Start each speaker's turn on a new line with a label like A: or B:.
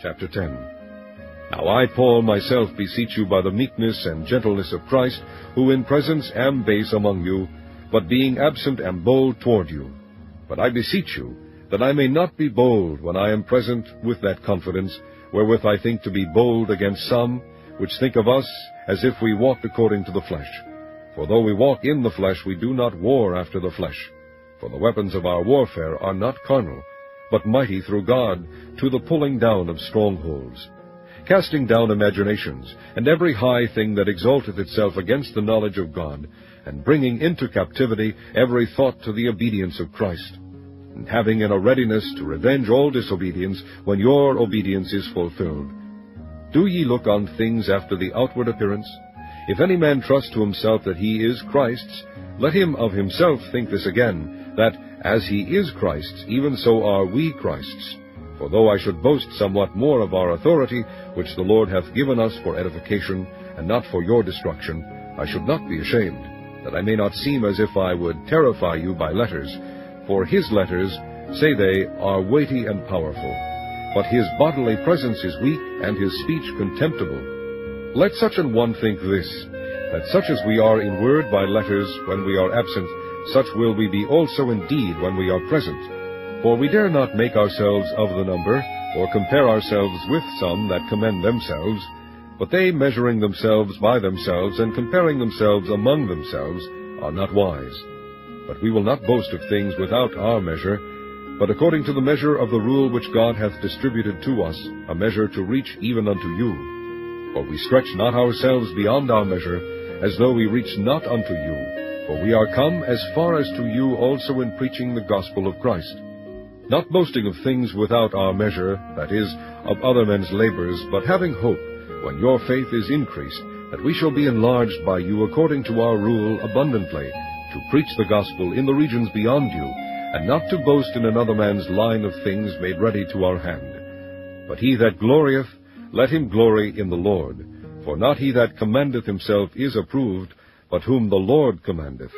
A: Chapter 10. Now I, Paul, myself beseech you by the meekness and gentleness of Christ, who in presence am base among you, but being absent am bold toward you. But I beseech you, that I may not be bold when I am present with that confidence, wherewith I think to be bold against some, which think of us as if we walked according to the flesh. For though we walk in the flesh, we do not war after the flesh. For the weapons of our warfare are not carnal, but mighty through God to the pulling down of strongholds, casting down imaginations, and every high thing that exalteth itself against the knowledge of God, and bringing into captivity every thought to the obedience of Christ, and having in a readiness to revenge all disobedience when your obedience is fulfilled. Do ye look on things after the outward appearance? If any man trust to himself that he is Christ's, let him of himself think this again, that, as he is Christ's, even so are we Christ's. For though I should boast somewhat more of our authority, which the Lord hath given us for edification, and not for your destruction, I should not be ashamed, that I may not seem as if I would terrify you by letters. For his letters, say they, are weighty and powerful, but his bodily presence is weak, and his speech contemptible. Let such an one think this, that such as we are in word by letters when we are absent, such will we be also in deed when we are present. For we dare not make ourselves of the number, or compare ourselves with some that commend themselves, but they measuring themselves by themselves, and comparing themselves among themselves, are not wise. But we will not boast of things without our measure, but according to the measure of the rule which God hath distributed to us, a measure to reach even unto you. For we stretch not ourselves beyond our measure, as though we reached not unto you. For we are come as far as to you also in preaching the gospel of Christ, not boasting of things without our measure, that is, of other men's labors, but having hope, when your faith is increased, that we shall be enlarged by you according to our rule abundantly, to preach the gospel in the regions beyond you, and not to boast in another man's line of things made ready to our hand. But he that glorieth, let him glory in the Lord. For not he that commendeth himself is approved, but whom the Lord commendeth.